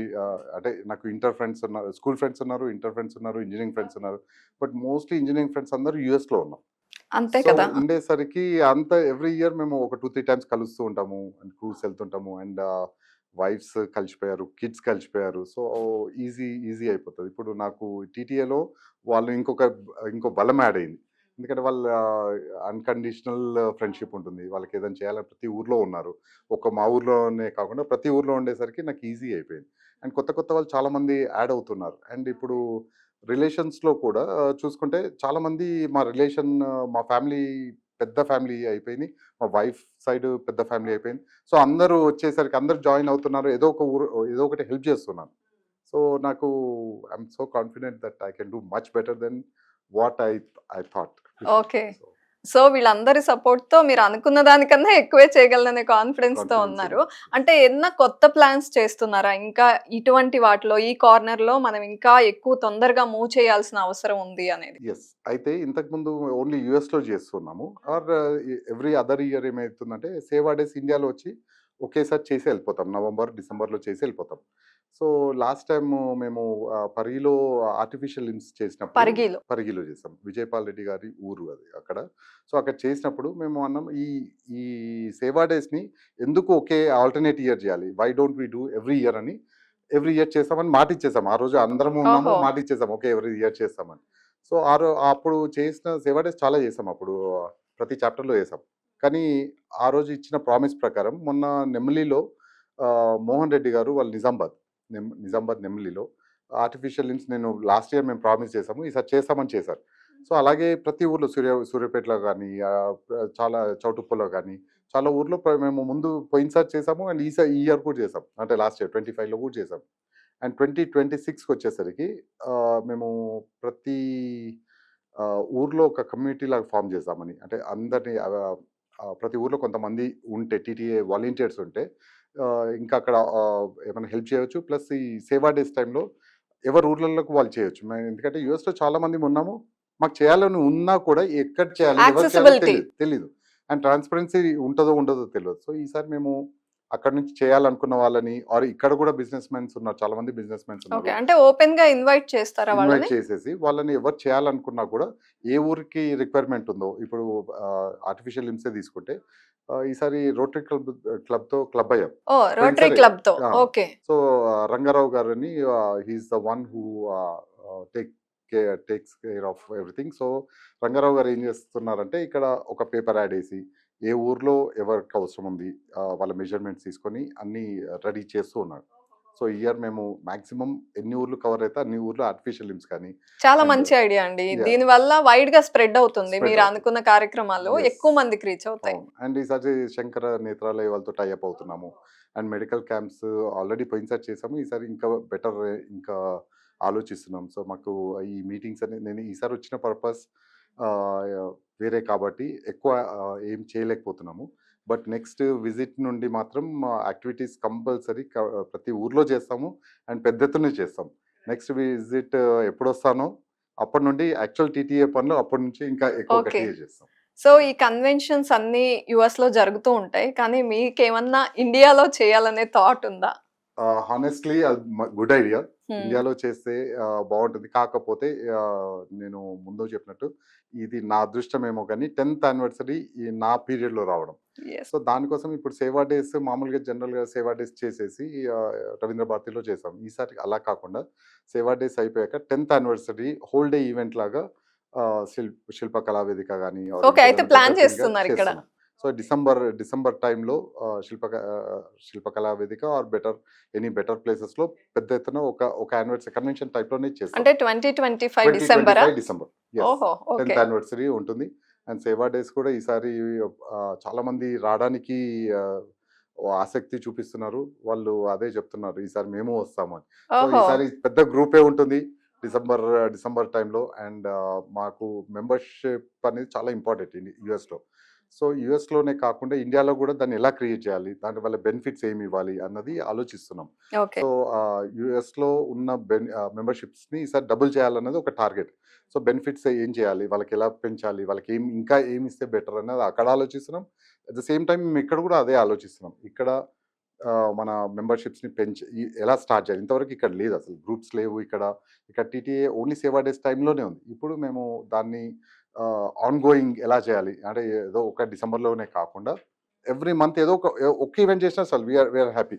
అంటే నాకు ఇంటర్ ఫ్రెండ్స్ ఉన్నారు, స్కూల్ ఫ్రెండ్స్ ఉన్నారు, ఇంటర్ ఫ్రెండ్స్ ఉన్నారు, ఇంజినీరింగ్ ఫ్రెండ్స్ ఉన్నారు. బట్ మోస్ట్‌లీ ఇంజినీరింగ్ ఫ్రెండ్స్ అందరూ యూఎస్‌లో ఉన్నాం. అంతే సో కదా! ఉండేసరికి అంత ఎవ్రీ ఇయర్ మేము ఒక 2, 3 టైమ్స్ కలుస్తూ ఉంటాము. అండ్ క్రూజ్ వెళ్తుంటాము. అండ్ వైఫ్స్ కలిసిపోయారు, కిడ్స్ కలిసిపోయారు. సో ఈజీ అయిపోతది. ఇప్పుడు నాకు టీటీఏలో వాళ్ళు ఇంకో బలం యాడ్ అయింది. ఎందుకంటే వాళ్ళ అన్‌కండిషనల్ ఫ్రెండ్‌షిప్ ఉంటుంది. వాళ్ళకి ఏదైనా చేయాలని ప్రతి ఊర్లో ఉన్నారు. మా ఊర్లోనే కాకుండా ప్రతి ఊర్లో ఉండేసరికి నాకు ఈజీ అయిపోయింది. అండ్ కొత్త వాళ్ళు చాలామంది యాడ్ అవుతున్నారు. అండ్ ఇప్పుడు రిలేషన్స్‌లో కూడా చూసుకుంటే చాలామంది మా ఫ్యామిలీ పెద్ద ఫ్యామిలీ అయిపోయింది. మా వైఫ్ సైడ్ పెద్ద ఫ్యామిలీ అయిపోయింది. సో అందరూ వచ్చేసరికి అందరూ జాయిన్ అవుతున్నారు. ఏదో ఒకటి హెల్ప్ చేస్తున్నాను. సో నాకు I am so confident that I can do much better then what I thought before. Okay. So so వీళ్ళందరి సపోర్ట్‌తో మీరు అనుకున్న దానికన్నా ఎక్కువే చేయగలననే కాన్ఫిడెన్స్‌తో కాన్ఫిడెన్స్ ఉన్నారు. ఉంది. అంటే ఏదన్నా కొత్త ప్లాన్స్ చేస్తున్నారా? ఇంకా ఇటువంటి వాటిలో ఈ కార్నర్‌లో మనం ఇంకా ఎక్కువ తొందరగా మూవ్ చేయాల్సిన అవసరం ఉంది అనేది. యెస్. అయితే ఇంతకుముందు ఓన్లీ యూఎస్‌లో చేస్తున్నాము. ఎవ్రీ అదర్ ఇయర్ ఏమైతుందంటే సేవా డేస్ ఇండియాలో వచ్చి ఒకేసారి చేసి వెళ్ళిపోతాం. నవంబర్, డిసెంబర్‌లో చేసి వెళ్ళిపోతాం. సో లాస్ట్ టైము మేము పరిగిలో ఆర్టిఫిషియల్ లింబ్స్ చేసినప్పుడు పరిగిలో. పరిగిలో చేసాం. విజయపాల్ రెడ్డి గారి ఊరు అది అక్కడ. సో అక్కడ చేసినప్పుడు మేము అన్నాం ఈ ఈ సేవా డేస్‌ని ఎందుకు ఒకే ఆల్టర్‌నేట్ ఇయర్ చేయాలి? Why don't we do every year అని ఎవ్రీ ఇయర్ చేస్తామని మాటిచ్చేసాం. ఆ రోజు అందరం ఉన్నాము, ఓహో! మాటిచ్చేసాం. ఓకే, ఎవ్రీ ఇయర్ చేస్తామని. సో అప్పుడు చేసిన సేవా డేస్ చాలా చేసాం అప్పుడు. ప్రతి చాప్టర్‌లో చేసాం. కానీ ఆ రోజు ఇచ్చిన ప్రామిస్ ప్రకారం మొన్న నెమ్మిలిలో మోహన్ రెడ్డి గారు వాళ్ళు నిజామాబాద్ నెమ్మిలిలో ఆర్టిఫిషియల్ లింబ్స్ నేను లాస్ట్ ఇయర్ మేము ప్రామిస్ చేసాము. ఈసారి చేస్తామని చేశారు. సో అలాగే ప్రతి ఊర్లో సూర్యాపేటలో గానీ, చాలా చౌటుప్పలో గానీ, చాలా ఊర్లో మేము ముందు పోయినసారి చేసాము. అండ్ ఈ ఇయర్ కూడా చేసాం. అంటే లాస్ట్ ఇయర్ 25లో కూడా చేసాం. అండ్ 2026కి వచ్చేసరికి మేము ప్రతి ఊర్లో ఒక కమ్యూనిటీ లాగా ఫార్మ్ చేద్దామని. అంటే అందరిని ప్రతి ఊర్లో కొంతమంది ఉంటే టీటీఏ వాలంటీర్స్ ఉంటే ఇంకా అక్కడ ఏమైనా హెల్ప్ చేయొచ్చు. ప్లస్ ఈ సేవా డేస్ టైంలో ఎవరి ఊర్లలోకి వాళ్ళు చేయొచ్చు. ఎందుకంటే యూఎస్‌లో చాలా మంది ఉన్నాము. మాకు చేయాలని ఉన్నా కూడా ఎక్కడ చేయాలి, ఎవరు చేయాలో యాక్సెసిబిలిటీ. తెలీదు. అండ్ ట్రాన్స్‌పరెన్సీ ఉంటదో ఉండదో తెలవదు. సో ఈసారి మేము అక్కడి నుంచి చేయాలనుకున్న వాళ్ళని ఇక్కడ కూడా బిజినెస్ మెన్స్ ఉన్నారు. చాలా మంది బిజినెస్ మెన్స్ ఓకే. ఉన్నారు. అంటే ఓపెన్‌గా ఇన్వైట్ చేస్తారా ఇన్వైట్ వాళ్ళని? చేసేసి వాళ్ళని ఎవరు చేయాలనుకున్నా కూడా ఏ ఊరికి రిక్వైర్మెంట్ ఉందో ఇప్పుడు ఆర్టిఫిషియల్ లింబ్సే తీసుకుంటే ఈసారి రోటరీ క్లబ్‌తో క్లబ్ అయ్యాం. ఓహ్! రోటరీ పోయినసారి క్లబ్‌తో. ఆ! ఓకే. సో రంగారావు గారని he is the one who takes care of everything. So Rangarao గారు ఏం చేస్తున్నారంటే ఇక్కడ ఒక పేపర్ యాడ్ ఏసి ఏ ఊర్లో ఎవరికి అవసరం ఉంది వాళ్ళ మెజర్‌మెంట్స్ తీసుకొని అన్నీ రెడీ చేస్తూ ఉన్నారు. సో ఈ ఇయర్ మేము మాక్సిమం ఎన్ని ఊర్లు కవర్ అయితే అన్ని ఊర్లు ఆర్టిఫిషియల్ లిమ్స్ కానీ చాలా And, మంచి ఐడియా అండి. yeah. దీని వల్ల వైడ్ గా స్ప్రెడ్ అవుతుంది. Spread మీరు అవుతుంది. అనుకున్న కార్యక్రమాలు Yes. ఎక్కువ మందికి రీచ్ అవుతాయి. అవును. అండ్ ఈసారి శంకర నేత్రాలయ వాళ్ళతో టైఅప్ అవుతున్నాము. అండ్ మెడికల్ క్యాంప్స్ ఆల్రెడీ పోయినసారి చేసాము. ఈసారి ఇంకా బెటర్ ఇంకా ఆలోచిస్తున్నాం. సో మాకు ఈ మీటింగ్స్ అని నేను ఈసారి వచ్చిన పర్పస్ వేరే కాబట్టి ఎక్కువ ఏం చేయలేకపోతున్నాము. బట్ నెక్స్ట్ విజిట్ నుండి మాత్రం యాక్టివిటీస్ కంపల్సరీ ప్రతి ఊర్లో చేస్తాము అండ్ పెద్ద ఎత్తున చేస్తాం. నెక్స్ట్ విజిట్ ఎప్పుడు వస్తానో అప్పటి నుండి యాక్చువల్ టీటీఏ పనులు అప్పటి నుంచి ఇంకా ఎక్కువ Okay. గట్టిగా చేస్తాం. సో ఈ కన్వెన్షన్స్ అన్ని యుఎస్ లో జరుగుతూ ఉంటాయి. కానీ మీకేమన్నా ఇండియాలో చేయాలనే థాట్ ఉందా? హానెస్ట్లీ అది గుడ్ ఐడియా. Hmm. ఇండియాలో చేస్తే బాగుంటుంది. కాకపోతే నేను ముందు చెప్పినట్టు ఇది నా అదృష్టమేమో కానీ 10th యానివర్సరీ ఈ నా పీరియడ్లో రావడం. Yes. సో దానికోసం ఇప్పుడు సేవా డేస్ మామూలుగా జనరల్గా సేవా డేస్ చేసేసి రవీంద్ర భారతిలో చేసాం. ఈసారి అలా కాకుండా సేవా డేస్ అయిపోయాక 10th anniversary whole day event లాగా శిల్ప కళావేదిక కానీ Okay, అయితే plan చేస్తున్నారు ఇక్కడ. సో డిసెంబర్ టైంలో శిల్పకళా వేదిక ఆర్ ఎనీ బెటర్ ప్లేసెస్లో పెద్ద ఎత్తున ఒక యానివర్సరీ కన్వెన్షన్ టైప్లోనే చేస్తాం. అంటే 2025 డిసెంబరా? డిసెంబర్ ఓహో, ఓకే. 10th యానివర్సరీ ఉంటుంది. అండ్ సేవా డేస్ కూడా ఈసారి చాలా మంది రావడానికి ఆసక్తి చూపిస్తున్నారు. వాళ్ళు అదే చెప్తున్నారు ఈసారి మేము వస్తామని. సో ఓహో, ఈసారి పెద్ద గ్రూపే ఉంటుంది డిసెంబర్ టైంలో. అండ్ మాకు మెంబర్షిప్ అనేది చాలా ఇంపార్టెంట్ యుఎస్లో. సో యుఎస్లోనే కాకుండా ఇండియాలో కూడా దాన్ని ఎలా క్రియేట్ చేయాలి, దానివల్ల బెనిఫిట్స్ ఏమి ఇవ్వాలి అన్నది ఆలోచిస్తున్నాం. ఓకే. సో యుఎస్లో ఉన్న మెంబర్షిప్స్ని ఈసారి డబుల్ చేయాలన్నది ఒక టార్గెట్. సో బెనిఫిట్స్ ఏం చేయాలి, వాళ్ళకి ఎలా పెంచాలి, వాళ్ళకి ఇంకా ఏమి ఇస్తే బెటర్ అన్నది అక్కడ ఆలోచిస్తున్నాం. అట్ ద సేమ్ టైం మేము ఇక్కడ కూడా అదే ఆలోచిస్తున్నాం. ఇక్కడ మన మెంబర్షిప్స్ని ఎలా స్టార్ట్ చేయాలి. ఇంతవరకు ఇక్కడ లేదు, అసలు గ్రూప్స్ లేవు. ఇక్కడ టీటీఏ ఓన్లీ సేవా డేస్ టైంలోనే ఉంది. ఇప్పుడు మేము దాన్ని ఆన్ గోయింగ్ ఎలా చేయాలి అంటే ఏదో ఒక డిసెంబర్లోనే కాకుండా ఎవ్రీ మంత్ ఏదో ఒక ఈవెంట్ చేసినా చాలు. We are happy.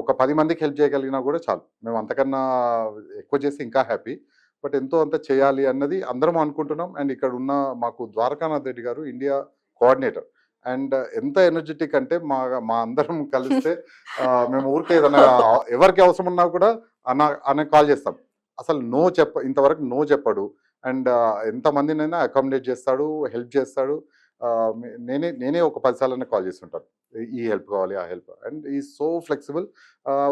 ఒక 10 మందికి హెల్ప్ చేయగలిగినా కూడా చాలు. మేము అంతకన్నా ఎక్కువ చేస్తే ఇంకా హ్యాపీ. బట్ ఎంతో అంత చేయాలి అన్నది అందరం అనుకుంటున్నాం. అండ్ ఇక్కడ ఉన్న మాకు ద్వారకానాథ్ రెడ్డి గారు ఇండియా కోఆర్డినేటర్. అండ్ ఎంత ఎనర్జెటిక్ అంటే మా అందరం కలిస్తే మేము ఊరికే ఏదైనా ఎవరికి అవసరం ఉన్నా కూడా అన్న కాల్ చేస్తాం. అసలు ఇంతవరకు నో చెప్పడు. అండ్ ఎంతమందినైనా అకామిడేట్ చేస్తాడు, హెల్ప్ చేస్తాడు. నేనే ఒక 10 సార్లు కాల్ చేస్తుంటాను, ఈ హెల్ప్ కావాలి, ఆ హెల్ప్. అండ్ ఈ సో ఫ్లెక్సిబుల్.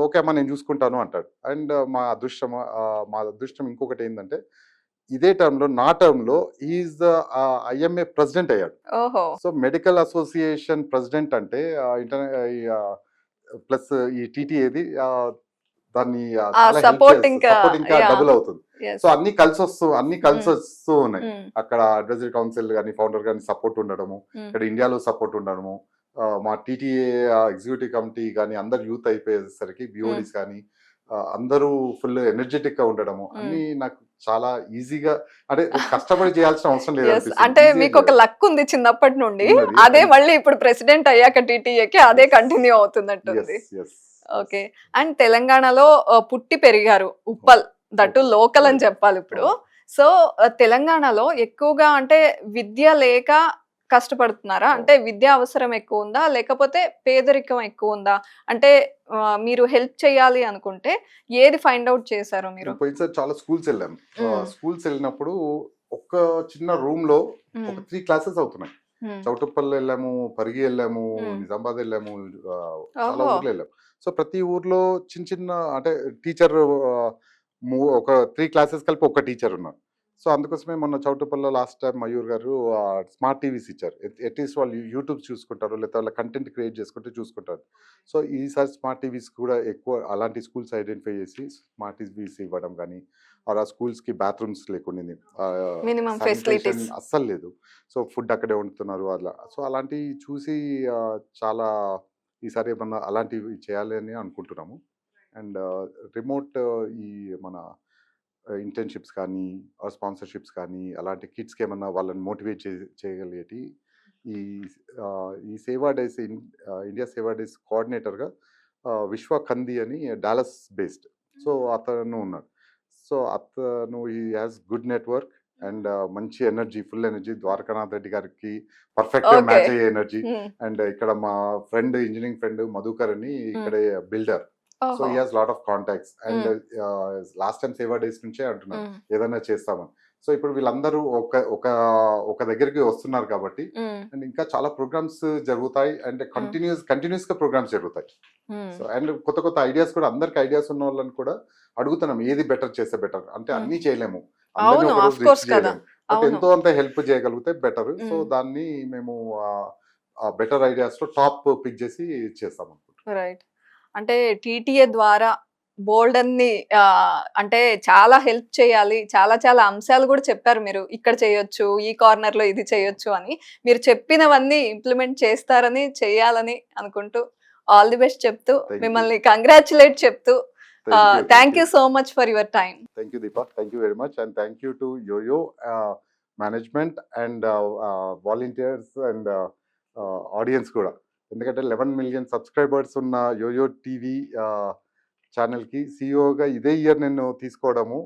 ఓకే అమ్మా నేను చూసుకుంటాను అంటాడు. అండ్ మా అదృష్టం ఇంకొకటి ఏంటంటే ఇదే నా టర్మ్లో ఈజ్ ఐఎంఏ ప్రెసిడెంట్ అయ్యాడు. ఓహో, సో మెడికల్ అసోసియేషన్ ప్రెసిడెంట్ అంటే ప్లస్ ఈ టీటీఏది దాన్ని support ఇంకా, yeah. డబుల్ అవుతుంది. yes. సో అన్ని కలిసి వస్తూ ఉన్నాయి. అక్కడ అడ్వైజరీ కౌన్సిల్ కానీ ఫౌండర్ కానీ సపోర్ట్ ఉండడము, ఇక్కడ ఇండియాలో సపోర్ట్ ఉండడము, మా టీటీఏ ఎగ్జిక్యూటివ్ కమిటీ కానీ అందరు యూత్ అయిపోయేసరికి బిఓడీస్ కానీ అందరూ ఫుల్ ఎనర్జెటిక్ గా ఉండడము అన్ని నాకు చాలా ఈజీగా, అంటే కష్టపడి చేయాల్సిన అవసరం లేదు Yes. అనిపిస్తుంది. అంటే Easy మీకు ఒక అయిపోయింది. లక్ ఉంది చిన్నప్పటి నుండి. ఉన్నది. అదే మళ్ళీ ఇప్పుడు ప్రెసిడెంట్ అయ్యాక టీటీఏకి అదే కంటిన్యూ అవుతున్నట్టుంది. Yes, yes. ఓకే. అండ్ తెలంగాణలో పుట్టి పెరిగారు, ఉప్పల్, దట్టు లోకల్ అని చెప్పాలి ఇప్పుడు. సో తెలంగాణలో ఎక్కువగా అంటే విద్య లేక కష్టపడుతున్నారా? అంటే విద్య అవసరం ఎక్కువ ఉందా, లేకపోతే పేదరికం ఎక్కువ ఉందా? అంటే మీరు హెల్ప్ చేయాలి అనుకుంటే ఏది ఫైండ్ అవుట్ చేశారు మీరు? నేను పోయినసారి చాలా స్కూల్స్ వెళ్ళాం. Mm. స్కూల్స్ వెళ్ళినప్పుడు ఒక చిన్న రూమ్ లో ఒక 3 క్లాసెస్ అవుతున్నాయి. చౌటుప్పల్ వెళ్ళాము, పరిగి వెళ్ళాము, నిజామాబాద్ వెళ్ళాము, చాలా ఓహో. ఊర్లు వెళ్ళాము. సో ప్రతి ఊర్లో చిన్న అంటే టీచర్ ఒక 3 క్లాసెస్ కలిపి ఒక టీచర్ ఉన్నారు. సో అందుకోసమే మొన్న చౌటుప్పల్లో లాస్ట్ టైం మయూర్ గారు స్మార్ట్ టీవీస్ ఇచ్చారు. అట్లీస్ట్ వాళ్ళు యూట్యూబ్ చూసుకుంటారు, లేకపోతే వాళ్ళ కంటెంట్ క్రియేట్ చేసుకుంటూ చూసుకుంటారు. సో ఈసారి స్మార్ట్ టీవీస్ కూడా ఎక్కువ అలాంటి స్కూల్స్ ఐడెంటిఫై చేసి స్మార్ట్ టీవీస్ ఇవ్వడం కానీ, ఆ స్కూల్స్కి బాత్రూమ్స్ లేకుండా Minimum facilities. అస్సలు లేదు. సో ఫుడ్ అక్కడే వండుతున్నారు అలా. సో అలాంటివి చూసి చాలా ఈసారి ఏమన్నా అలాంటివి చేయాలి అని అనుకుంటున్నాము. అండ్ రిమోట్ ఈ మన ఇంటర్న్షిప్స్ కానీ స్పాన్సర్షిప్స్ కానీ అలాంటి కిడ్స్కి ఏమన్నా వాళ్ళని మోటివేట్ చేయగలిగేటి ఈ సేవా డేస్ ఇండియా సేవా డేస్ కోఆర్డినేటర్గా విశ్వ కంది అని డాలస్ బేస్డ్. సో అతను ఉన్నాడు. సో అతను ఈ హ్యాస్ గుడ్ నెట్వర్క్ అండ్ మంచి energy, full energy. Dwarakanath Reddy గారికి పర్ఫెక్ట్ Okay. మ్యాచ్ అయ్యే ఎనర్జీ. అండ్ ఇక్కడ మా ఫ్రెండ్ ఇంజనీరింగ్ ఫ్రెండ్ మధుకర్ అని ఇక్కడే builder. So he has lot of contacts and last time సేవా డేస్ నుంచే అంటున్నారు ఏదైనా చేస్తామని. సో ఇప్పుడు వీళ్ళందరూ ఒక దగ్గరికి వస్తున్నారు కాబట్టి అండ్ ఇంకా చాలా ప్రోగ్రామ్స్ జరుగుతాయి అండ్ కంటిన్యూస్ గా ప్రోగ్రామ్స్ జరుగుతాయి. సో అండ్ కొత్త ఐడియాస్ కూడా, అందరికి ఐడియాస్ ఉన్న వాళ్ళని కూడా అడుగుతున్నాం ఏది బెటర్ చేస్తే బెటర్. అంటే అన్ని చేయలేము, అందరినీ అవును, ఒక of రోజు course reach చేయలేము. బట్ అవును. ఎంతో అంత హెల్ప్ చేయగలిగితే బెటర్. సో దాన్ని మేము బెటర్ ఐడియాస్ లో టాప్ పిక్ చేసి చేస్తాం అనుకుంటున్నాం. రైట్. అంటే టీటీఏ ద్వారా బోల్డ్ అన్ని అంటే చాలా హెల్ప్ చేయాలి, చాలా చాలా అంశాలు కూడా చెప్పారు మీరు. ఇక్కడ చేయొచ్చు, ఈ కార్నర్ లో ఇది చేయొచ్చు అని. మీరు చెప్పినవన్నీ ఇంప్లిమెంట్ చేస్తారని, చేయాలని అనుకుంటూ ఆల్ ది బెస్ట్ చెప్తూ, Thank you. మిమ్మల్ని కంగ్రాచులేట్ చెప్తూ thank you so much for your time. Thank you, Deepa. Thank you very much. And thank you to Yo-Yo management and volunteers and audience కూడా. ఎందుకంటే 11 million subscribers ఉన్న yo-yo TV ఛానల్కి సిఇఓగా ఇదే year నేను తీసుకోవడము,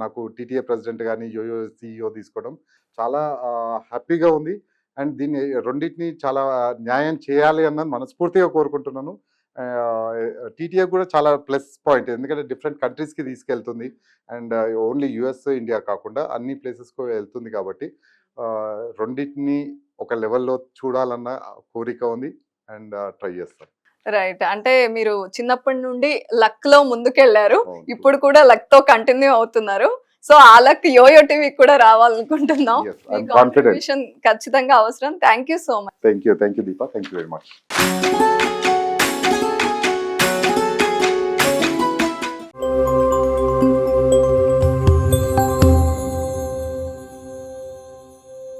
నాకు టీటీఏ ప్రెసిడెంట్ కానీ yo-yo CEO తీసుకోవడం చాలా హ్యాపీగా ఉంది. అండ్ దీన్ని రెండింటిని చాలా న్యాయం చేయాలి అన్నది మనస్ఫూర్తిగా కోరుకుంటున్నాను. టీటీఏ కూడా చాలా ప్లస్ పాయింట్, ఎందుకంటే డిఫరెంట్ కంట్రీస్కి తీసుకెళ్తుంది అండ్ ఓన్లీ యుఎస్ ఇండియా కాకుండా అన్ని ప్లేసెస్కి వెళ్తుంది కాబట్టి రెండింటిని ఒక లెవెల్లో చూడాలన్న కోరిక ఉంది అండ్ ట్రై చేస్తాను. రైట్. అంటే మీరు చిన్నప్పటి నుండి లక్ లో ముందుకెళ్లారు, అవును. ఇప్పుడు కూడా లక్ తో కంటిన్యూ అవుతున్నారు. సో ఆ లక్ యోయో టీవీ కూడా రావాలనుకుంటున్నాం. Yes, me I'm confident. Contribution ఖచ్చితంగా అవసరం. Thank you so much. Thank you, Deepa. Thank you very much.